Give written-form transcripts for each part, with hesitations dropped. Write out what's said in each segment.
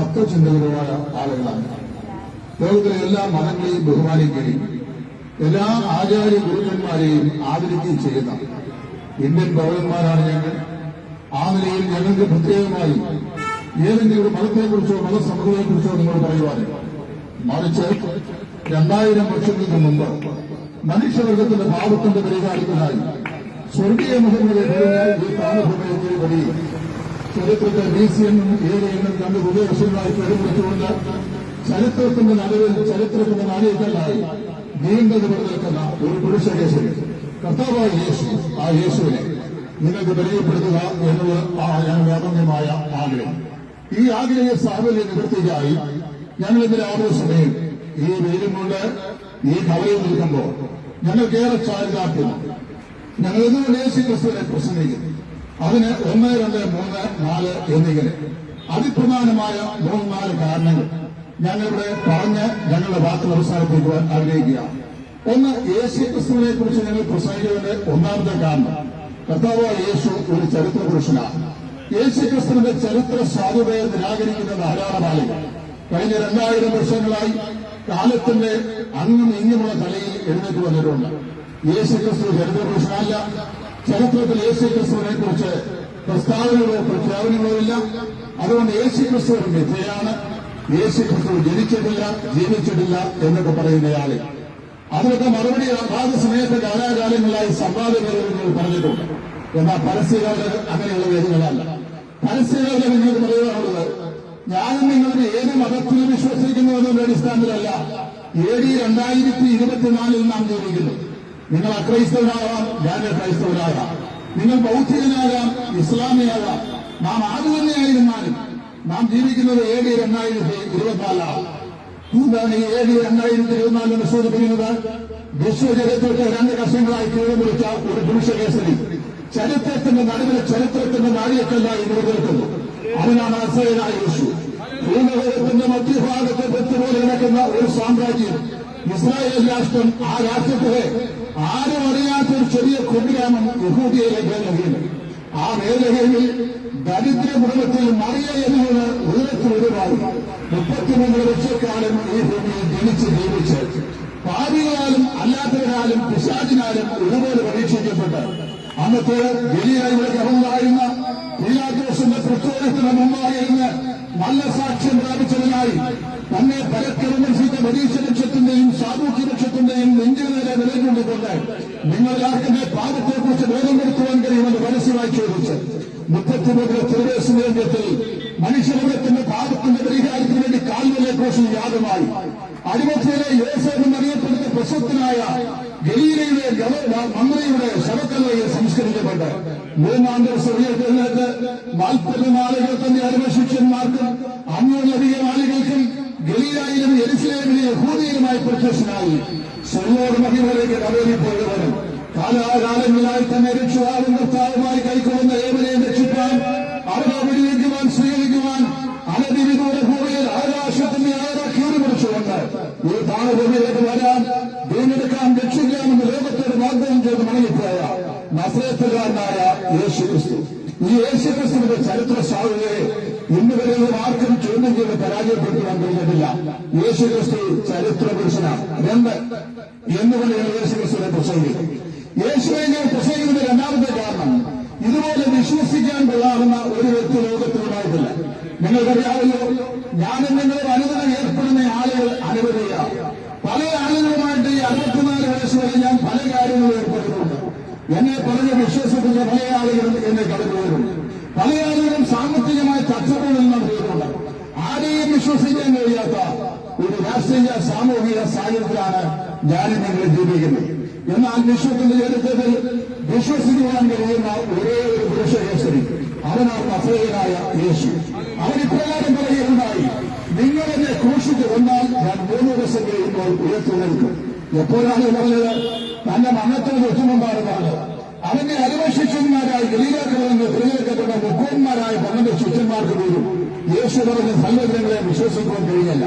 തത്വചിന്തകരുമായ ആളുകളാണ്. ലോകത്തിലെ എല്ലാ മതങ്ങളെയും ബഹുമാനിക്കുകയും എല്ലാ ആചാര്യ ഗുരുക്കന്മാരെയും ആദരിക്കുകയും ചെയ്യുന്ന ഇന്ത്യൻ പൗരന്മാരാണ് ഞങ്ങൾ. ആ നിലയിൽ ഞങ്ങൾക്ക് പ്രത്യേകമായി ഏതെങ്കിലും ഒരു മതത്തെക്കുറിച്ചോ മതസമൂഹത്തെക്കുറിച്ചോ നിങ്ങൾ പറയുവാൻ, മറിച്ച് 2000 വർഷങ്ങൾക്ക് മുമ്പ് മനുഷ്യവർഗത്തിന്റെ പാപത്തിന്റെ പരിഹാരത്തിനായി സ്വർഗീയ മുഖങ്ങളെ ഈ താമസഭയത്തിൽ വഴി ചരിത്രത്തെ BC എന്നും AD എന്നും 2 ഉപദേശങ്ങളായി പെരുപിടിച്ചുകൊണ്ട് ചരിത്രത്തിന്റെ നടുവിൽ ചരിത്രത്തിന്റെ നാണയക്കല്ലായി നീണ്ടു നിൽക്കുന്ന ഒരു പുരുഷകേശരി കർത്താവായ യേശു, ആ യേശുവിനെ നിങ്ങൾക്ക് പരിചയപ്പെടുത്തുക എന്നത് ഞങ്ങളുടെ അനന്യമായ ആഗ്രഹം. ഈ ആഗ്രഹ സാഫല്യ നിവൃത്തിക്കായി ഞങ്ങളിന്ന് രാവിലെ സമയം ഈ വെയിലും കൊണ്ട് ഈ കവലയിൽ നിൽക്കുമ്പോൾ ഞങ്ങൾക്കേറെ ചാരിതാർത്ഥ്യം. ഞങ്ങൾ ഇതുകൊണ്ട് യേശു ക്രിസ്തുവിനെ പ്രസംഗിക്കുന്നു. അതിന് 1, 2, 3, 4 എന്നിങ്ങനെ അതിപ്രധാനമായ 3-4 കാരണങ്ങൾ ഞങ്ങളിവിടെ പറഞ്ഞ് ഞങ്ങളുടെ വാക്കുകൾ അവസാനിപ്പിക്കുവാൻ ആഗ്രഹിക്കുകയാണ്. ഒന്ന്, യേശു ക്രിസ്തുവിനെ കുറിച്ച് ഞങ്ങൾ പ്രസംഗിക്കുന്നതിന്റെ ഒന്നാമത്തെ കാരണം കർത്താവായ യേശു ഒരു ചരിത്ര പുരുഷനാണ്. യേശു ക്രിസ്തുവിന്റെ ചരിത്ര സാധുതയെ നിരാകരിക്കുന്ന ധാരാളം ആളുകൾ കഴിഞ്ഞ 2000 വർഷങ്ങളായി കാലത്തിന്റെ അങ്ങും ഇങ്ങുമുള്ള തലയിൽ എഴുന്നേറ്റ് വന്നിട്ടുണ്ട്. യേശു ക്രിസ്തു ചരിത്ര പുരുഷനല്ല. ചരിത്രത്തിൽ യേശു ക്രിസ്തുവിനെ കുറിച്ച് പ്രസ്താവനകളോ പ്രഖ്യാപനങ്ങളോ ഇല്ല. അതുകൊണ്ട് യേശു ക്രിസ്തു ഒരു മിഥ്യയാണ്. യേശു ക്രിസ്തു ജനിച്ചിട്ടില്ല, ജീവിച്ചിട്ടില്ല എന്നൊക്കെ പറയുന്നയാളെ അതിനൊക്കെ മറുപടി അതാത് സമയത്ത് കാലാകാലങ്ങളായി സംവാദങ്ങൾ പറഞ്ഞിട്ടുണ്ട്. എന്നാൽ പരസ്യകാലം അങ്ങനെയുള്ള വേദികളല്ല. പരസ്യകാലം നിങ്ങൾക്ക് പറയുവാനുള്ളത് ഞാനും നിങ്ങളുടെ ഏത് മതത്തിൽ വിശ്വസിക്കുന്നു എന്നതിന്റെ അടിസ്ഥാനത്തിലല്ല. AD 2024 നാം ജീവിക്കുന്നു. നിങ്ങൾ അക്രൈസ്തവരാകാം, ഞാൻ ക്രൈസ്തവരാകാം. നിങ്ങൾ ബൗദ്ധികനാകാം, ഇസ്ലാമിയാകാം. നാം ആര് തന്നെയായിരുന്നാലും നാം ജീവിക്കുന്നത് AD 2024. എന്താണ് ഈ AD 2024 സൂചിപ്പിക്കുന്നത്? വിശ്വചരിത്രത്തെ 2 കഷങ്ങളായി കീഴ്മുറിച്ച ഒരു പുരുഷകേസരി ചരിത്രത്തിന്റെ നടുവിൽ ചരിത്രത്തിന്റെ നാഴികക്കല്ലായി നിലനിൽക്കുന്നു. അവനാണ് നസറേയനായ യേശു. ഭൂലോകത്തിന്റെ മധ്യഭാഗത്തെ വെത്തുപോലെ കിടക്കുന്ന ഒരു സാമ്രാജ്യം, ഇസ്രായേൽ രാഷ്ട്രം. ആ രാഷ്ട്രത്തിലെ ആരും അറിയാത്തൊരു ചെറിയ കുഗ്രാമം യഹൂദിയയിലെ ബേത്ലഹേം. ആ ബേത്ലഹേമിൽ ദരിദ്ര കുടുംബത്തിൽ മറിയ എന്നത് ഉയരത്തിൽ ഒരുപാട് 33 വർഷക്കാലം ഈ ഭൂമിയിൽ ജനിച്ച് ജീവിച്ച് പാപികളാലും അല്ലാത്തവരാലും പിശാചിനാലും ഒരുപോലെ പരീക്ഷിക്കപ്പെട്ട് അന്നത്തെ ഗലീലയുടെ ഗവർണറായിരുന്ന പീലാത്തോസിന്റെ പ്രചോദനത്തിന് മുമ്പായിരുന്ന് നല്ല സാക്ഷ്യം പ്രാപിച്ചതിനായി തന്നെ പരക്കെ വിമർശിച്ച പരീക്ഷ ലക്ഷ്യത്തിന്റെയും സാമൂഹ്യ ലക്ഷ്യത്തിന്റെയും നെഞ്ചിന് നേരെ നിലകൊണ്ടുകൊണ്ട് നിങ്ങളാർക്കെന്നെ പാപത്തെക്കുറിച്ച് ബോധം കൊടുക്കുവാൻ കഴിയുമെന്ന് പരസ്യമായി ചോദിച്ച് 33 തിരുവേശത്തിൽ മനുഷ്യവർഗത്തിന്റെ പാപത്തിന്റെ പരിഹാരത്തിന് വേണ്ടി കാൽവലെ ക്രൂശിൽ യാഗമായി അടിമത്തിലെ യോസേഫ് എന്നറിയപ്പെടുന്ന പ്രശസ്തനായ ഗലീലയുടെ മന്ത്രിയുടെ ശവക്കല്ലയിൽ സംസ്കരിക്കപ്പെട്ട് 3-ാം ദിവസം ഉയർത്തെഴുന്നേറ്റ് 40 നാളുകൾ തന്നെ അടിമശിഷ്യന്മാർക്കും 500-ലധികം ആളുകൾക്കും ഗലീലയിലും യെരുശലേമിലും യഹൂദിയിലുമായി പ്രത്യക്ഷനായി സ്വർഗ്ഗ മഹിമയിലേക്ക് കടന്നുപോയവരും കാലാകാലങ്ങളായി തന്നെ രക്ഷിതാവും കർത്താവുമായി കൈക്കൊള്ളുന്ന ഏവരെയും രക്ഷിക്കാൻ അവരെ വിനിയോഗിക്കുവാൻ സ്വീകരിക്കുവാൻ അനധിവിദൂര ഭൂമിയിൽ ആകാശത്തിന്റെ ആരാഖ്യൂരി പിടിച്ചുകൊണ്ട് ഈ താണഭൂമിയിലേക്ക് വരാൻ വീണ്ടെടുക്കാൻ രക്ഷിക്കാമെന്ന് ലോകത്തോട് വാഗ്ദാനം ചെയ്ത് മടങ്ങിപ്പോയ നസറേത്തുകാരനായ യേശു ക്രിസ്തു. ഈ യേശു ക്രിസ്തുവിന്റെ ചരിത്ര സാധ്യതയെ ഇന്നുവരെയും ആർക്കും ചോദ്യം ചെയ്ത് പരാജയപ്പെടുത്തുവാൻ കഴിഞ്ഞിട്ടില്ല. യേശു ക്രിസ്തു ചരിത്ര പുരുഷനാണ്. 2, എന്നുകൊണ്ട് യേശു ക്രിസ്തുവിനെ പ്രസംഗിക്കും. യേശുവിനെ ഞാൻ പ്രസംഗിക്കുന്നതിന്റെ 2ാമത്തെ കാരണം ഇതുപോലെ വിശ്വസിക്കാൻ കൊള്ളാവുന്ന ഒരു വ്യക്തി ലോകത്തിലുണ്ടായിട്ടില്ല. നിങ്ങൾക്കറിയാമല്ലോ, ഞാനും നിങ്ങളും അനുദിനം ഏർപ്പെടുന്ന ആളുകൾ അനുവദിക്കുക. പല ആളുകളുമായിട്ട് ഈ 64 വയസ്സ് വരെ ഞാൻ പല കാര്യങ്ങളും ഏർപ്പെട്ടിട്ടുണ്ട്. എന്നെ പറഞ്ഞ് വിശ്വസിക്കുന്ന പല ആളുകളും എന്നെ കടന്നുപോയിട്ടുണ്ട്. പല ആളുകളും സാമ്പത്തികമായി തച്ചപ്പുകളിൽ നടത്തിയിട്ടുണ്ട്. ആരെയും വിശ്വസിക്കാൻ കഴിയാത്ത ഒരു രാഷ്ട്രീയ സാമൂഹിക സാഹചര്യത്തിലാണ് ഞാനും നിങ്ങൾ ജീവിക്കുന്നത്. എന്നാൽ വിശ്വത്തിന്റെ ചരിത്രത്തിൽ വിശ്വസിക്കുവാൻ കഴിയുന്ന ഒരേ ഒരു പുരുഷകേസരി, അവനാണ് നസറേയനായ യേശു. അവൻ ഇപ്രകാരം പറയുകയുണ്ടായി, നിങ്ങൾ എന്നെ ക്രൂശിച്ച് കൊന്നാൽ ഞാൻ 3 ദിവസം കഴിയുമ്പോൾ ഉയർത്തെഴുന്നേൽക്കും. എപ്പോഴാണ് പറഞ്ഞത്? തന്റെ മരണത്തിന് തൊട്ടുമുമ്പാണ് പറഞ്ഞത്. അവന്റെ അരിമശിഷ്യന്മാരായി ഗലീലയിൽ നിന്ന് തിരഞ്ഞെടുക്കപ്പെട്ട മുഖ്യന്മാരായ 12 ശിഷ്യന്മാർക്ക് പോലും യേശു പറഞ്ഞ സൽവചനങ്ങളെ വിശ്വസിക്കുവാൻ കഴിഞ്ഞില്ല.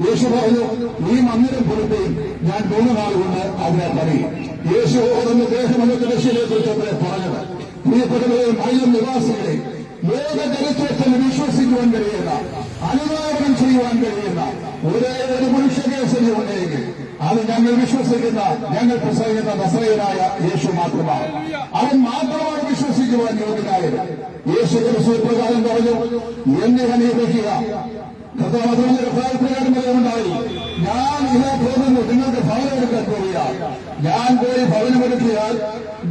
യേശു പറഞ്ഞു, ഈ മന്ദിരം പുറത്ത് ഞാൻ 3 നാൾ കൊണ്ട് അതിനെ പറയും. യേശു ഓടുന്ന ദേഹമകത്തെ രക്ഷയെ കുറിച്ച് പറഞ്ഞത്. പ്രിയപ്പെട്ടവരെ, മൈലം നിവാസികളെ, ലോക ചരിത്രത്തിൽ വിശ്വസിക്കുവാൻ കഴിയുന്ന അനുഭവ ചെയ്യുവാൻ കഴിയുന്ന ഒരേ ഒരു മനുഷ്യ കേസരി ഉണ്ടെങ്കിൽ അത് ഞങ്ങൾ വിശ്വസിക്കുന്ന, ഞങ്ങൾ പ്രസംഗിക്കുന്ന നസറേയനായ യേശു മാത്രമാണ്. അവൻ മാത്രമാണ് വിശ്വസിക്കുവാൻ യോഗ്യനായത്. യേശു ക്രിസ്തു പ്രകാരം പറഞ്ഞു, എന്നെ അനുഗ്രഹിക്കുക. കർത്താവ് ഉണ്ടായി, ഞാൻ ഇതാ പോകുന്നു, നിങ്ങൾക്ക് ഭവനം എടുക്കാൻ പോവുക. ഞാൻ പോയി ഭവനമെടുക്കിയാൽ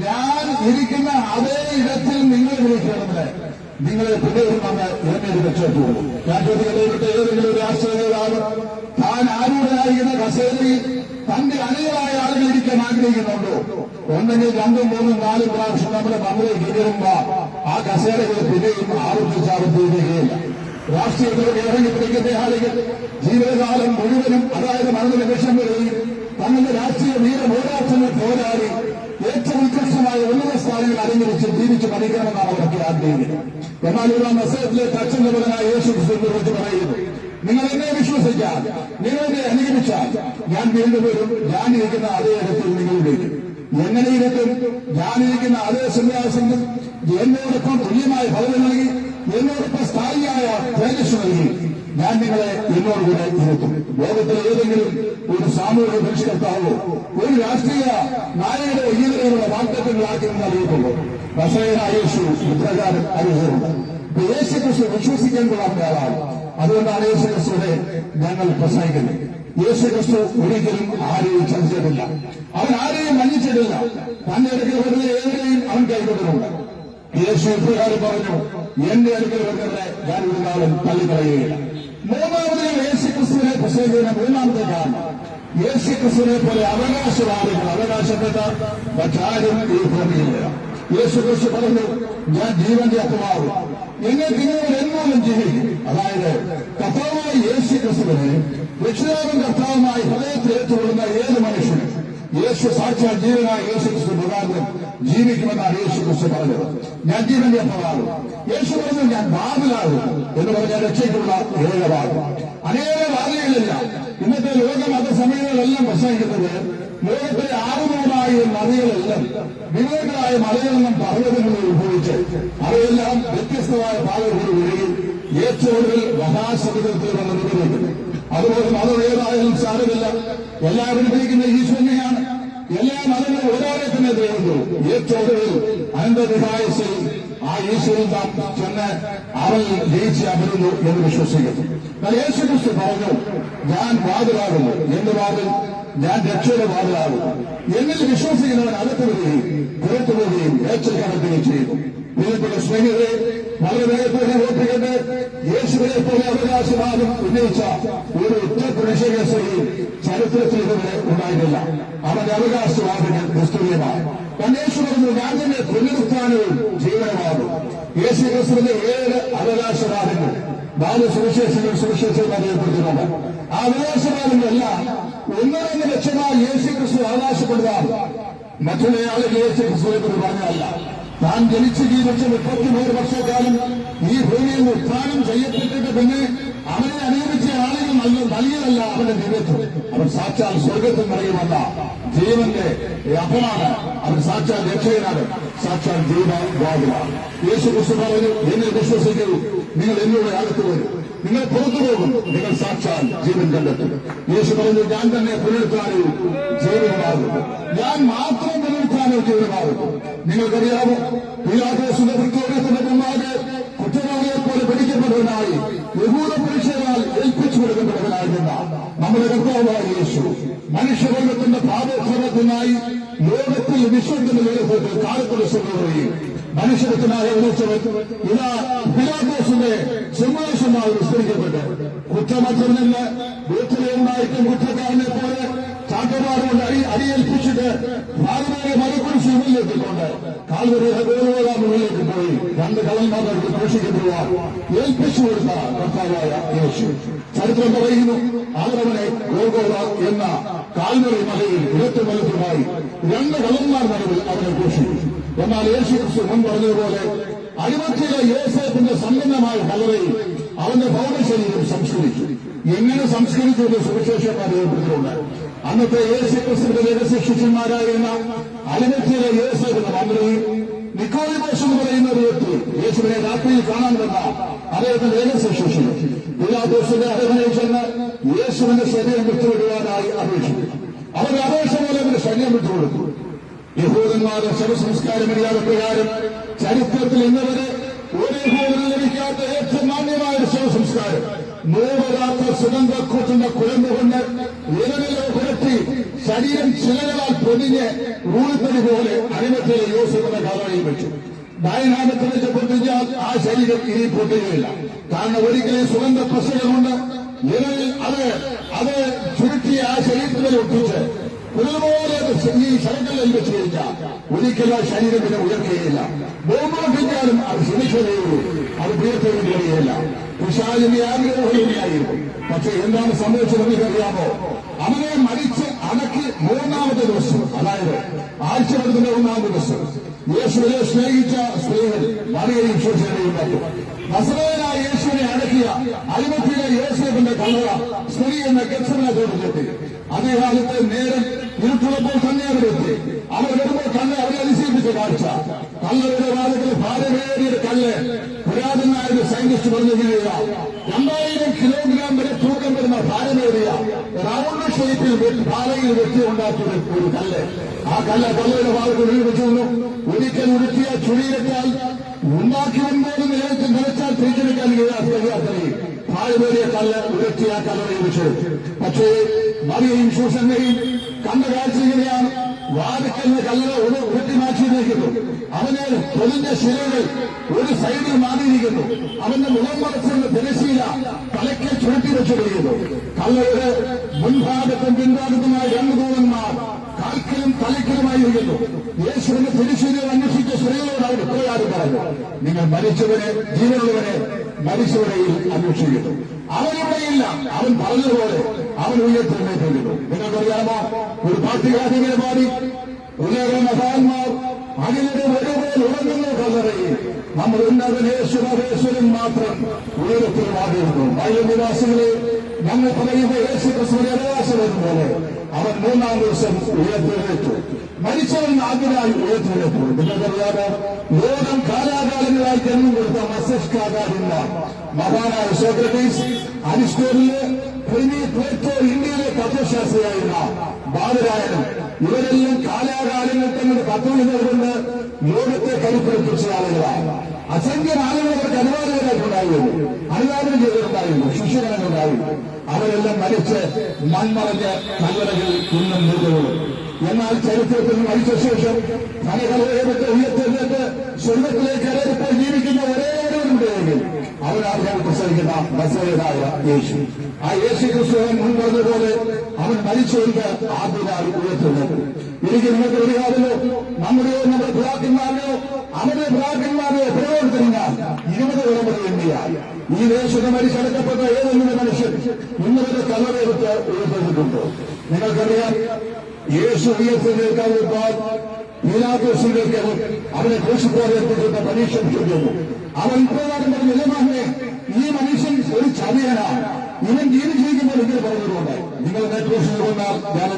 ഞാൻ ഇരിക്കുന്ന അതേ ഇടത്തിൽ നിങ്ങൾ ഇരിക്കണമെന്ന് നിങ്ങളെ പിന്തുടരുമെന്ന് എന്നെ വെച്ചു. ഞാൻ ചോദിക്കട്ടെ, ഏതെങ്കിലും ഒരു രാഷ്ട്രീയ നേതാവ് താൻ ആരൂഢനായിരിക്കുന്ന കസേരയിൽ തന്റെ അണികളായ ആളുകൾ ഇരിക്കാൻ ആഗ്രഹിക്കുന്നുണ്ടോ? ഒന്നെങ്കിൽ 2, 3, 4 പ്രാവശ്യം നമ്മുടെ മന്ത്രി കയറുമ്പോ ആ കസേരകൾ പിന്നെയും ആവർത്തിച്ചാവർത്തിയിരിക്കുകയില്ല. രാഷ്ട്രീയത്തിലൊക്കെ ഇറങ്ങിപ്പിടിക്കുന്ന ആളുകൾ ജീവിതകാലം മുഴുവനും, അതായത് മരണനിമിഷം വരെയും തങ്ങളുടെ രാഷ്ട്രീയ വീരപോരാട്ടങ്ങൾ പോരാടി ഏറ്റവും ഉത്കൃഷ്ടമായ ഉന്നത സ്ഥാനങ്ങൾ അലങ്കരിച്ച് ജീവിച്ച് പഠിക്കണമെന്നാണ് അവരൊക്കെ ആഗ്രഹിക്കുന്നത്. എന്നാൽ ഇവിടെ മെസ്സേജിലെ തച്ചന്തപരനായ യേശു ക്രിസ്തുവിനെ കുറിച്ച് പറയുന്നു, നിങ്ങൾ എന്നെ വിശ്വസിച്ചാൽ, നിങ്ങൾ എന്നെ അനുഗമിച്ചാൽ ഞാൻ വീണ്ടും വരും, ഞാനിരിക്കുന്ന അതേ ഇടത്തിൽ നിങ്ങളിലേക്ക്. എങ്ങനെ ഇരിക്കും? ഞാനിരിക്കുന്ന അതേ സന്യാസങ്ങൾ എന്നോടൊപ്പം തുല്യമായ ഫലം നൽകി, എന്നോടൊപ്പം സ്ഥായിയായ തേജസ് നൽകി ഞാൻ നിങ്ങളെ എന്നോടുകൂടെ ഇരുത്തും. ലോകത്തിലെ ഏതെങ്കിലും ഒരു സാമൂഹിക പരിഷ്കർത്താവോ ഒരു രാഷ്ട്രീയ നായകരുടെ ഇങ്ങനെയുള്ള വാഗ്ദത്തങ്ങളാക്കി നൽകിയിട്ടുള്ളൂ. നസറേയനായ യേശു ഇപ്രകാരം അനുഭവമുണ്ട്. യേശു ക്രിസ്തു വിശ്വസിക്കാൻ കൊള്ളാവുന്ന ആളാണ്. അതുകൊണ്ടാണ് യേശു ക്രിസ്തുവിനെ ഞങ്ങൾ പ്രസംഗിക്കുന്നത്. യേശു ക്രിസ്തു ഒരിക്കലും ആരെയും ചതിച്ചിട്ടില്ല, അവൻ ആരെയും മഞ്ഞിച്ചിട്ടില്ല. തന്റെ അടുക്കൽ വരുന്ന ഏവരെയും അവൻ കൈകൊണ്ടിട്ടുണ്ട്. യേശു ഇപ്രകാരം പറഞ്ഞു, എന്റെ അടുക്കൽ വരുന്നവരെ ഞാൻ ഒരു നാളും തള്ളിക്കളയുകയില്ല. മൂന്നാമത് യേശു ക്രിസ്തുവിനെ പ്രസംഗിക്കുന്ന മൂന്നാമത്തെ കാരണം, യേശു ക്രിസ്തുവിനെ പോലെ അവകാശവാദികൾ, അവകാശപ്പെട്ട മറ്റാരും ഈ ഭൂമിയില്ല. യേശു ക്രിസ്തു പറഞ്ഞു, ഞാൻ ജീവന്റെ അപ്പമാവും, എന്നെ തിന്നുന്നവർ എന്നോളം ജീവിക്കും. അതായത് കർത്താവായ യേശു ക്രിസ്തുവിനെ രക്ഷിതാവും കർത്താവുമായി ഹൃദയത്തിൽ ഏറ്റുകൊള്ളുന്ന ഏത് മനുഷ്യനും യേശു സാക്ഷാൽ ജീവനായ യേശു ക്രിസ്തു പ്രകാരം ജീവിക്കുമെന്നാണ് യേശു ക്രിസ്തു പറഞ്ഞത്. ഞാൻ ജീവന്റെ അപ്പമാകും. യേശു പറഞ്ഞു, ഞാൻ വാതിലാകും എന്ന് പറഞ്ഞാൽ രക്ഷയ്ക്കുള്ള ഏകവാദം. അനേക വാദികളില്ല. ഇന്നത്തെ ലോക മതസമയങ്ങളെല്ലാം പ്രസംഗിക്കുന്നത് ലോകത്തിലെ 600,000 നദികളെല്ലാം വിവേകങ്ങളായ മലയിൽ നിന്നും പർവ്വതങ്ങളിൽ ഉത്ഭവിച്ച് അവയെല്ലാം വ്യത്യസ്തമായ പാതകൾ ഒഴുകി ഏറ്റവും മഹാസമുദ്രത്തിൽ വന്ന് നിലനിൽക്കുന്നു. അതുപോലെ മതം ഏതായാലും സാരമില്ല, എല്ലാവരും വിളിക്കുന്ന ഈശ്വരനെയാണ്. എല്ലാ മതങ്ങളും ഒരാളെ തന്നെ ചെയ്യുന്നു. ഏറ്റവും അനന്തവിഹായസിൽ ആ ഈശ്വരൻ ചെന്ന് അവൻ ജയിച്ച് അമരുന്നു എന്ന് വിശ്വസിക്കുന്നു. യേശു ക്രിസ്തു പറഞ്ഞു, ഞാൻ വാതിലാകുന്നു, എന്റെ വാതിൽ, ഞാൻ രക്ഷയുടെ വാതിലാകുന്നു. എന്നിൽ വിശ്വസിക്കുന്നവൻ അകത്ത് വരികയും പുറത്തു പോവുകയും ഏറ്റെടുക്കുകയും ചെയ്യുന്നു. പ്രിയപ്പെട്ട സ്നേഹിതരെ, വളരെ വേഗത്തോടെ ഓർപ്പിക്കട്ടെ, യേശുവിനെ പോലെ അവകാശവാദം ഉന്നയിച്ച ഒരു ഉത്തരപ്രദേശകേസരി ചരിത്രത്തിൽ ഇതുവരെ ഉണ്ടായിട്ടില്ല. അവന്റെ അവകാശവാദങ്ങൾ നിസ്തുല്യമാണ്. യേശു പറഞ്ഞു, ഞാൻ തന്നെ പുനരുത്ഥാനവും ജീവനമാകും. യേശു ക്രിസ്തുവിന്റെ 7 അവകാശവാദങ്ങൾ 4 സുവിശേഷങ്ങൾ അറിയപ്പെടുന്നുണ്ട്. ആ അവകാശവാദങ്ങളെല്ലാം ഒന്നിനൊന്ന് ലക്ഷ്യമായി യേശു ക്രിസ്തു അവകാശപ്പെടുക മറ്റുള്ള ആളുകൾ യേശു ക്രിസ്തുവിനെ കുറിച്ച് പറഞ്ഞതല്ല. താൻ ജനിച്ച് ജീവിച്ച 33 വർഷക്കാലം ഈ ഭൂമിയിൽ ഉത്ഥാനം ചെയ്യപ്പെട്ടിട്ട് പിന്നെ അവനെ അനുകരിച്ച ആളുകൾ നൽകിയതല്ല അവന്റെ ദിവ്യത്വം. അവൻ സാക്ഷാൽ സ്വർഗത്തിൽ നിറയുമല്ല, ജീവന്റെ അപ്പമാണ്. അവൻ സാക്ഷാൽ രക്ഷകനാണ്, സാക്ഷാൽ ജീവവാദിലാണ്. യേശു ക്രിസ്തു പറഞ്ഞു, എന്നെ വിശ്വസിക്കൂ, നിങ്ങൾ എന്നോട് അകത്ത് വരും, നിങ്ങൾ പുറത്തു പോകും, നിങ്ങൾ സാക്ഷാൽ ജീവൻ കണ്ടെത്തും. യേശു പറഞ്ഞു, ഞാൻ തന്നെ പുനരുത്ഥാനവും ജീവനുമാകും, ഞാൻ മാത്രം പുനരുത്ഥാനവും ജീവനുമാകും. നിങ്ങൾക്കറിയാമോ, പീലാത്തോസിന്റെ വൃത്തോടത്തിന്റെ മുമ്പാകെ കുറ്റവാളിയെ പോലെ പിടിക്കപ്പെട്ടവനായി യഹൂദ പുരുഷനാൽ ഏൽപ്പിച്ചു കൊടുക്കപ്പെട്ടവനായിരുന്ന നമ്മുടെ കർത്താവായ യേശു മനുഷ്യവർഗത്തിന്റെ പാപക്ഷമത്തിനായി ലോകത്തിൽ വിശ്വത്തിന്റെ ലോകത്തിൽ കാലത്തുടങ്ങുകയും മനുഷ്യരത്തിനായ വിളിച്ചവൻ ഇതാ പീലാത്തോസിന്റെ സിംഹാസനമായി വിസ്തരിക്കപ്പെട്ട് കുറ്റമറ്റമെന്ന് വീട്ടിലുണ്ടായിട്ടും കുറ്റക്കാരനെ പോലെ ചാട്ടവാറുകൊണ്ട് അടിയേൽപ്പിച്ചിട്ട് ഭാരതീയ മലക്കുറിച്ച് മുന്നിലെത്തിക്കൊണ്ട് കാൽവരിയാം മുന്നിലേക്ക് പോയി 2 കള്ളന്മാർക്ക് പോഷിക്കപ്പെടുവാൻ ഏൽപ്പിച്ചു കൊടുത്ത കർത്താവായ യേശു. ചരിത്രം പറയുന്നു, അവരവനെ ഗോഗോള എന്ന കാൽവരി മലയിൽ ഇടത്തും വലത്തുമായി 2 കള്ളന്മാർ നടുവിൽ അവനെ പോഷിക്കും. എന്നാൽ യേശു ക്രിസ്തു മുൻ പറഞ്ഞതുപോലെ അടിമത്തിലെ യോസേഫിന്റെ സമ്പന്നമായ കലറയിൽ അവന്റെ ഭൗമശരീരം സംസ്കരിച്ചു. എങ്ങനെ സംസ്കരിച്ചു എന്ന് സുവിശേഷം അറിയപ്പെടുന്നുണ്ട്. അന്നത്തെ യേശു ക്രിസ്തുവിന്റെ രഹസ്യ ശിഷ്യന്മാരായിരുന്ന അടിമത്തിലെ യോസേഫ് എന്ന മന്ത്രിയും നിക്കോദിമോസ് എന്ന് പറയുന്ന ഒരു വ്യക്തി യേശുവിനെ രാത്രിയിൽ കാണാൻ വന്ന അദ്ദേഹത്തിന്റെ രഹസ്യ ശിഷ്യൻ പിലാത്തോസിന്റെ അരമനയിൽ ചെന്ന് യേശുവിന്റെ ശരീരം വിട്ടുവിടുവാനായി അപേക്ഷിച്ചു. അവർ അപേക്ഷ പോലെ അവന്റെ ശരീരം വിട്ടുകൊടുത്തു. യഹൂദന്മാരുടെ ശവസംസ്കാര മര്യാദ പ്രകാരം ചരിത്രത്തിൽ ഇന്നുവരെ ഒരു യഹൂദന് ലഭിക്കാത്ത ഏറ്റവും മാന്യമായ ഒരു ശവസംസ്കാരം മൂവരാത്ത സുഗന്ധക്കൂട്ടിന്റെ കുഴമ്പുകൊണ്ട് വിരലിലോ പുരട്ടി ശരീരം ചിലകളാൽ പൊതിഞ്ഞ് ഊളിപ്പടി പോലെ അടിമത്തിലെ യോസേഫിന്റെ കല്ലറയിൽ വെച്ചു. ഡയനാമത്തിൽ വെച്ച് പൊട്ടിച്ചാൽ ആ ശരീരം ഇനി പൊട്ടുകയില്ല. കാരണം ഒരിക്കലും സുഗന്ധ പ്രശ്നങ്ങളുണ്ട് വിരലിൽ അത് ചുരുട്ടി ആ ശരീരത്തിൽ ഒട്ടിച്ച് പുതുപോലെ ഈ ശരങ്ങളിൽ വെച്ച് കഴിഞ്ഞാൽ ഒരിക്കലും ആ ശരീരം പിന്നെ ഉയർത്തുകയില്ല. ബോംബിച്ചാലും അത് ശിനിച്ചതേയുള്ളൂ, അത് ഉയർത്തേണ്ടി കഴിയുകയില്ല. പിശാചിന്റെ ആഗ്രഹമായിരുന്നു. പക്ഷെ എന്താണ് സംഭവിച്ചതെന്ന് അറിയാമോ? അവനെ മരിച്ച് അടക്കി 3-ാമത്തെ ദിവസം, അതായത് ആഴ്ചവെടുത്തിന്റെ 1-ാം ദിവസം യേശുവിനെ സ്നേഹിച്ച സ്ത്രീകൾ മറിയയും ശോശനയും മറ്റും നസറേയനായ യേശുവിനെ അടക്കിയ അരിമത്തിലെ യോസേഫിന്റെ കല്ലറ സ്ത്രീ എന്ന ഗെത്സമനെ തോട്ടത്തിലെത്തി. അതേകാലത്ത് നേരം ഇരുട്ടുള്ളപ്പോൾ തന്നെ അവരെത്തി. അവർ വരുമ്പോൾ തന്നെ അവരെ അതിശയിപ്പിച്ച കാഴ്ച കല്ലറയുടെ വാദത്തിൽ ഭാരമേറിയ കല്ല് പുരാതനായ ഒരു സയന്റിസ്റ്റ് പറഞ്ഞു കഴിയുക 2000 കിലോഗ്രാം വരെ തൂക്കം വരുന്ന ഭാരമേറിയ റൗണ്ട് ഷേപ്പിൽ പാലയിൽ വെട്ടി ഉണ്ടാക്കിയ ഒരു കല്ല്. ആ കല്ലയുടെ വാദത്തിൽ വെച്ചു. ഒരിക്കൽ ഉരുട്ടിയ ചുഴിയിട്ടാൽ ഉണ്ടാക്കി വരുമ്പോഴും നേരത്തെ നിലച്ചാൽ തിരിച്ചെടുക്കാൻ കഴിയാത്തത് ഭാരമേറിയ കല്ല് ഉരുട്ടിയ കല്ലറയിൽ വെച്ചു. പക്ഷേ മറിയയും ശൂഷണയും കണ്ട കാഴ്ച ഇങ്ങനെയാണ്. വാദിക്കുന്ന കല്ലറ ഉരുട്ടി മാറ്റിയിരിക്കുന്നു. അവന് പൊലിഞ്ഞ ശിലകൾ ഒരു സൈഡിൽ മാറിയിരിക്കുന്നു. അവന്റെ മുഖം മറച്ചുള്ള തിരശീല തലയ്ക്ക് ചുരുട്ടി വെച്ചിരിക്കുന്നു. കല്ലറയുടെ മുൻഭാഗത്തും പിൻഭാഗത്തുമായ 2 ദൂതന്മാർ കാൽക്കലും തലയ്ക്കലുമായിരിക്കുന്നു. യേശുവിന്റെ തിരുശീലകൾ അന്വേഷിച്ച സ്ത്രീകളോട് അവർ ഇപ്രകാരം പറഞ്ഞു, നിങ്ങൾ മരിച്ചവരെ ജീവനുള്ളവരെ മരിച്ചവരെയിൽ അന്വേഷിക്കുന്നു. അവനിവിടെയില്ല. അവൻ പറഞ്ഞതുപോലെ അവൻ ഉയർത്തെഴുന്നേറ്റിരിക്കുന്നു. നിങ്ങൾക്കറിയാമോ, ഒരു പാട്ടുകാരിങ്ങനെ പാടി ഉലക മഹാന്മാർ അതിലൊരു ഒരുപോലെ ഉറങ്ങുന്ന കല്ലറയിൽ നമ്മൾ ഉന്നതനേശ്വരേശ്വരൻ മാത്രം ഉയരത്തിൽ വാദിക്കുന്നു. വൈദ്യനിവാസികളെ ഞങ്ങൾ പറയുന്ന യേശു ക്രിസ്തുവിനെ അവകാശം പോലെ അവൻ 3-ാം ദിവസം ഉയർത്തെഴുന്നേറ്റു. മരിച്ചവൻ ആദ്യമായി ഉയർത്തെഴുന്നേറ്റു. നിങ്ങൾക്കറിയാമോ, ലോകം കാലാകാലങ്ങളായി ജന്മം കൊടുത്ത മസ്തിഷ്കാകാരന്മാർ മഹാനായ സോക്രട്ടീസ്, അരിസ്റ്റോട്ടില്, പ്ലേറ്റോ, ഇന്ത്യയിലെ തത്വശാസ്ത്രിയായിരുന്ന ബാലരായനും ഇവരെല്ലാം കാലാകാലങ്ങൾ തങ്ങളുടെ തത്വങ്ങളുകൊണ്ട് ലോകത്തെ കരുപ്പിടിപ്പിച്ച ആളുകളാണ്. അസംഖ്യം ആളുകൾ അവർക്ക് അനുവാദകരായിട്ടുണ്ടായിരുന്നു, അനുവാദം ചെയ്തിട്ടുണ്ടായിരുന്നു, ശിഷ്യഗണങ്ങളുണ്ടായിരുന്നു. അവരെല്ലാം മരിച്ച് മൺമറഞ്ഞ് കല്ലറകൾ ഇന്നും നിൽക്കുന്നു. എന്നാൽ ചരിത്രത്തിൽ മരിച്ച ശേഷം ധനകലയെ ഉയർത്തെഴുന്നേറ്റ് സ്വർഗത്തിലേക്ക് കയറിപ്പോൾ ജീവിക്കുന്ന ഒരേവരുണ്ടെങ്കിൽ അവരാണ് പ്രസംഗിക്കുന്ന നസറേയനായ യേശു. ആ യേശു ക്രിസ്തുവൻ മുൻ പറഞ്ഞതുപോലെ അവൻ മരിച്ചവർക്ക് ആദ്യമായി ഉയർത്തെഴുന്നേറ്റു. എനിക്ക് നിങ്ങൾക്ക് അറിയാമല്ലോ, നമ്മുടെ പിതാക്കന്മാരെയോ അവരുടെ പിതാക്കന്മാരെയോ പ്രയോജനത്തിനാൽ 20 തലമുറ എണ്ണിയാൽ ഈ ദേശത്ത് മരിച്ചടക്കപ്പെട്ട ഏതെങ്കിലും മനുഷ്യൻ ഇന്നവരെ കല്ലറയെടുത്ത് ഉയർത്തിട്ടുണ്ടോ? നിങ്ങൾക്കറിയാം, യേശു ഉയർത്തെഴുന്നേൽക്കാൻ പീലാത്തോസിലേക്ക് അവനെ ക്രൂശിപ്പോടെ ഏർപ്പെട്ടിരുന്ന പരീക്ഷ ചോദിക്കുന്നു. അവൻ ഇപ്രകാരം പറഞ്ഞു, യജമാനെ, ഈ മനുഷ്യൻ ഒരു ചതിയനാണ്. ഇവൻ ജീവിച്ചിരിക്കുമ്പോൾ ഇങ്ങനെ പറഞ്ഞതുകൊണ്ട് നിങ്ങൾ ക്രൂശിൽ കൊണ്ടാൽ ഞാൻ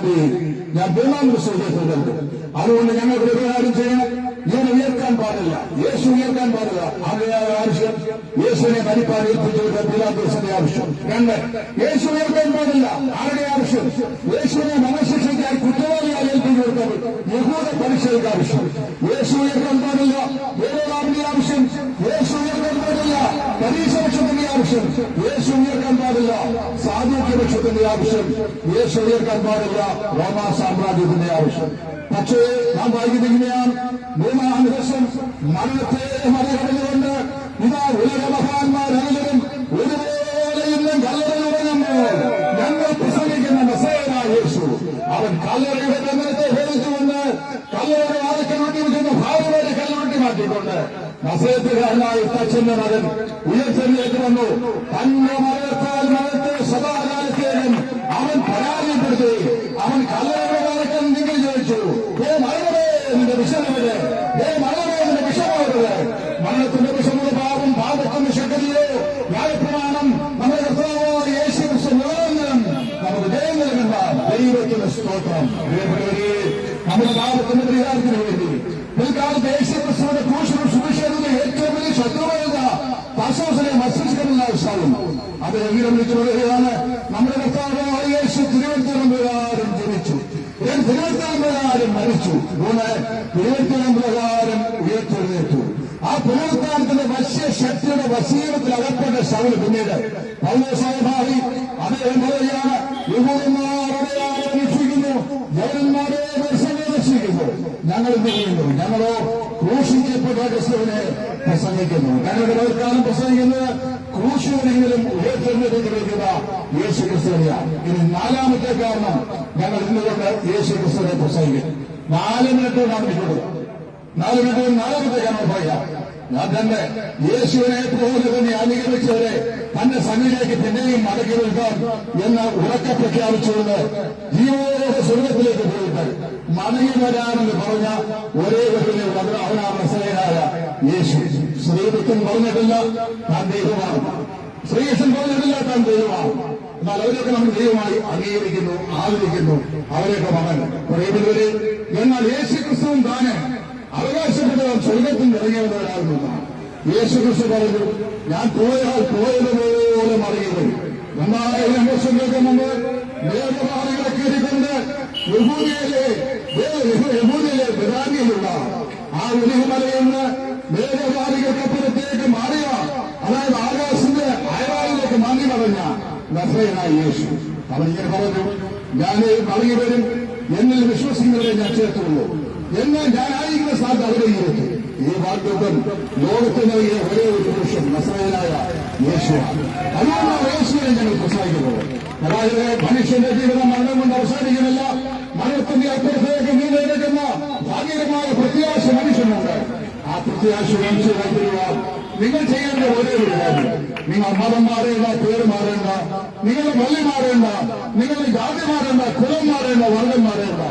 3-ാം ദിവസം ഉയർത്തുന്നുണ്ട്. അതുകൊണ്ട് ഞങ്ങൾക്ക് ഒരു കാര്യം ചെയ്യണം, ഇവൻ ഉയർത്താൻ പാടില്ല, യേശു ഉയർത്താൻ പാടില്ല. അവരുടെ ആവശ്യം യേശുവിനെ മരിപ്പാൻ ഏൽപ്പിച്ചുകൊണ്ട് പീലാത്തോസിന്റെ ആവശ്യം. 2, യേശു ഉയർത്താൻ പാടില്ല. ആരുടെ ആവശ്യം? യേശുവിനെ മനഃശിക്ഷയ്ക്കായി കുറ്റവാളിയായി ഏൽപ്പിച്ചുകൊടുത്തത് യഹൂദ പരിശോധന ആവശ്യം. യേശു ഉയർത്താൻ പാടില്ല. വേറൊരാളുടെ ആവശ്യം. യേശു ഉയർത്താൻ പാടില്ല. പരീക്ഷപക്ഷത്തിന്റെ ആവശ്യം. യേശു ഉയർത്താൻ പാടില്ല. സാമൂഹ്യപക്ഷത്തിന്റെ ആവശ്യം. യേശു ഉയർത്താൻ പാടില്ല. റോമാ സാമ്രാജ്യത്തിന്റെ ആവശ്യം. പക്ഷേ നാം വായിക്കുന്നതിനെയാണ് 3-ാം ദിവസം മരണത്തെ മറികടന്നുകൊണ്ട് ഇതാ ഉലക മഹാന്മാരെല്ലാവരും ഒരുപോലെ ഇന്നും കല്ലറയിൽ ഉറങ്ങുമ്പോൾ ഞങ്ങൾ പ്രസംഗിക്കുന്ന നസറേയനായ യേശു അവൻ കല്ലറയുടെ ബന്ധനത്തെ ഭേദിച്ചുകൊണ്ട് കല്ലറയുടെ വാദക്കൽ വെട്ടിവെക്കുന്ന ഭാര്യമാരെ കല്ലുവെട്ടി മാറ്റിക്കൊണ്ട് നസറേത്തുകാരനായ തച്ചന്റെ മകൻ ഉയർത്തെഴുന്നേറ്റ് വന്നു. തന്റെ മരണത്തെ സദാകാലത്തേക്കും അവൻ പരാജയപ്പെടുത്തി. അവൻ കല്ലറയുടെ വാദക്കൽ നിങ്ങൾ ചോദിച്ചു, മരണമേ നിന്റെ വിഷമത്, മരണമേ നിന്റെ വിഷമത്. മരണത്തിന്റെ വിഷമത പാപം, പാപത്തിന്റെ ശക്തിയോ ന്യായപ്രമാണം നമ്മുടെ കർത്താവായ യേശു ക്രിസ്തു നിലനിന്നും നമുക്ക് ജയം നൽകുന്ന ദൈവത്തിന്റെ സ്തോത്രം. നമ്മുടെ പാപത്തിന്റെ പരിഹാരത്തിന് വേണ്ടി പിൽക്കാലത്ത് യേശു ക്രിസ്തുവിന്റെ ക്രൂശിനും സുവിശേഷത്തിന്റെ ഏറ്റവും വലിയ ശത്രുവായിരുന്ന തർശോസിനെ മസ്തിഷ്കമുള്ള സ്ഥലം അത് എങ്ങനെ വിളിച്ചു പറയുകയാണ്, നമ്മുടെ കർത്താവായ യേശു തിരുവനന്തപുരം പ്രകാരം ജനിച്ചു, തിരുവനന്തപുരം പ്രകാരം മരിച്ചു, തിരുവനന്തപുരം പ്രകാരം ഉയർത്തെഴുന്നേറ്റു. ആ പുനരുത്ഥാനത്തിന്റെ വശ്യശക്തിയുടെ വശീകരണത്തിൽ അകപ്പെട്ട ശൗല് പിന്നീട് പൗലോസായി അദ്ദേഹം പറയുകയാണ്, യഹൂദന്മാരുടെ രക്ഷിക്കുന്നു, യവനന്മാരെ രക്ഷിക്കുന്നു. ഞങ്ങൾ എന്ത് ചെയ്യുന്നു? ഞങ്ങളോ ക്രൂശിക്കപ്പെട്ട ക്രിസ്തുവിനെ പ്രസംഗിക്കുന്നു. ഞങ്ങളുടെ പേർക്കാലം പ്രസംഗിക്കുന്നത് ക്രൂശിനെങ്കിലും ഉയർത്തെഴുന്നേൽക്കുന്ന യേശു ക്രിസ്തുവിനെയാണ്. ഇനി നാലാമത്തെ കാരണം, ഞങ്ങൾ ഇന്നുകൊണ്ട് യേശു ക്രിസ്തുവിനെ പ്രസംഗിക്കും. 4 മിനിറ്റോടാണ് വിട്ടത്. 4 മിനിറ്റ് നാലാമത്തെ കാരണം പറയാം. ഞാൻ തന്നെ യേശുവിനെ പോലെ തന്നെ അനുഗമിച്ചവരെ തന്റെ സന്നിധിയിലേക്ക് പിന്നെയും മടക്കി നിൽക്കാം എന്ന് ഉറക്കെ പ്രഖ്യാപിച്ചുകൊണ്ട് ജീവോടെ സ്വർഗത്തിലേക്ക് പോയിട്ട് മടങ്ങി വരാമെന്ന് പറഞ്ഞ ഒരേ ഒരു അവനാ മനസ്സിലായ യേശു. ശ്രീകൃഷ്ണൻ പറഞ്ഞിട്ടില്ല താൻ ദൈവമാണ്, ശ്രീകൃഷ്ണൻ പറഞ്ഞിട്ടില്ല താൻ ദൈവമാണ്. എന്നാൽ അവരൊക്കെ നമ്മൾ ദൈവമായി അംഗീകരിക്കുന്നു, ആദരിക്കുന്നു. അവരെയൊക്കെ മകൻ പറയുന്നവര്. എന്നാൽ യേശു ക്രിസ്തുവും താന് അവകാശപ്പെട്ടവർ സ്വർഗത്തിൽ ഇറങ്ങിയവരാകുന്നതാണ്. യേശു ക്രിസ്തു പറഞ്ഞു, ഞാൻ പോയാൽ പോയതുപോലെ മടങ്ങി വരും. 2000 വർഷങ്ങൾക്ക് മുമ്പ് മേഘവാദികളെ കയറിക്കൊണ്ട് യഹൂദിയിലെ ബദാനിയിലുള്ള ആ ഉലിഹമലയിൽ നിന്ന് മേഘവാദികൾക്കപ്പുറത്തേക്ക് മാറിയ, അതായത് ആകാശത്തിന്റെ അയവാളിലേക്ക് മങ്ങി മടഞ്ഞ നസ്രയനായ യേശു അവൻ ഇങ്ങനെ പറഞ്ഞു, ഞാൻ മടങ്ങി വരും, എന്നിൽ വിശ്വസിക്കുന്നവരെ ഞാൻ ചേർത്തുള്ളൂ, എന്നാൽ ഞാനായിരിക്കുന്ന സ്ഥാനത്ത് അവരെ ഇരുത്തി. ഈ വാഗ്ദത്തം ലോകത്തിന് നൽകിയ ഒരേ ഒരു പുരുഷൻ നസ്രയനായ യേശുവാണ്. അതുകൊണ്ടാണ് യേശുവിനെ ഞങ്ങൾ പ്രസംഗിക്കുന്നത്. അതായത് മനുഷ്യന്റെ ജീവിതം മരണം കൊണ്ട് അവസാനിക്കുന്നില്ല, മരണത്തിന്റെ അപ്പുറത്തേക്ക് നീണ്ടെടുക്കുന്ന ഭാഗ്യകരമായ പ്രത്യാശ മനുഷ്യനുണ്ട്. ആ പ്രത്യാശ മനുഷ്യരായി തരുവാൻ നിങ്ങൾ ചെയ്യേണ്ട ഒരേ ഒരു കാര്യം, നിങ്ങൾ മതം മാറേണ്ട, പേര് മാറേണ്ട, നിങ്ങളുടെ പള്ളി മാറേണ്ട, നിങ്ങളുടെ ജാതി മാറേണ്ട, കുലം മാറേണ്ട, വർഗം മാറേണ്ട,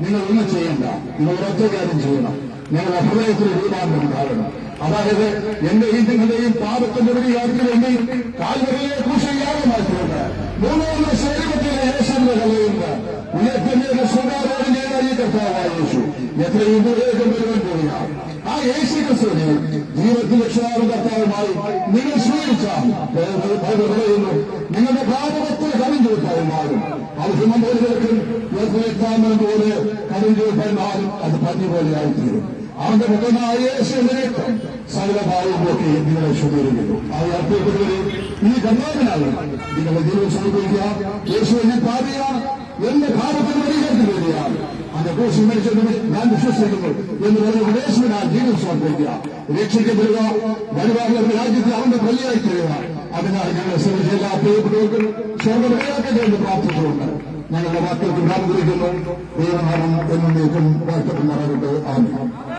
നിങ്ങൾ ഒന്നും ചെയ്യണ്ട. നിങ്ങൾ ഒരൊറ്റ കാര്യം ചെയ്യണം, നിങ്ങളുടെ ഹൃദയത്തിൽ രൂപാന്തരം ഉണ്ടാകണം. അതായത് എന്റെയും നിങ്ങളുടെയും പാപത്തിന്റെ പരിഹാരത്തിന് വേണ്ടി കാൽവരിയെ ക്രൂശയാഗമായിട്ടുണ്ട്. 3 ശരീരത്തിലെ യേശുവിന്റെ കലയുണ്ട്. ഉയർത്തിന്റെ സ്വകാര്യം ചെയ്ത ഈ കർത്താവായ യേശു എത്രയും ദൂരേക്കും വരുവാൻ പോവുകയാണ്. ആ യേശു ക്രിസ്തുവിനെ ജീവിതത്തിൽ രക്ഷാവും കർത്താവുമായി നിങ്ങൾ സ്വീകരിച്ചാൽ പറയുന്നു, നിങ്ങളുടെ പാപത്തിൽ കരിഞ്ചുവിട്ടായി മാറും. അത് ഹിമമ്പോലിലേക്കും പോലെ കരിഞ്ചുവിട്ടായി മാറും. അത് പഞ്ഞു പോലെ ആയിത്തീരും. അവന്റെ മുഖമായ യേശുവിനെ സകല ഭാവങ്ങളൊക്കെ നിങ്ങളെ ശുദ്ധീകരിക്കുന്നു. അത് അർത്ഥപ്പെട്ടവരെ ഈ കർത്താവിനാണ് നിങ്ങളുടെ ജീവിതം സമർപ്പിക്കുക. യേശുവിനെ പാപിയാണ്, എന്റെ ഭാവത്തിന് പരിഹാരത്തിന് വരികയാണ്. അതിന്റെ കോശം മരിച്ചത് ഞാൻ വിശ്വസിക്കുന്നു എന്ന് പറഞ്ഞ യേശുവിനാൽ ജീവിതം സമർപ്പിക്കുക. രക്ഷിക്കപ്പെടുക, വരുവാനുള്ള രാജ്യത്തിൽ അവന്റെ പള്ളിയായി തരിക. അതിനാൽ ഞങ്ങളെ ശ്രമിച്ച എല്ലാ പ്രിയപ്പെട്ടവർക്കും സ്വർഗ്ഗമേയാക്കട്ടെ എന്ന് പ്രാർത്ഥിച്ചുകൊണ്ട് ഞങ്ങളുടെ വാക്കുകൾക്ക് നാം കുറിക്കുന്നു. ദൈവനാമം എന്നേക്കും വാഴ്ത്തപ്പെടുമാറാകട്ടെ. ആമേൻ.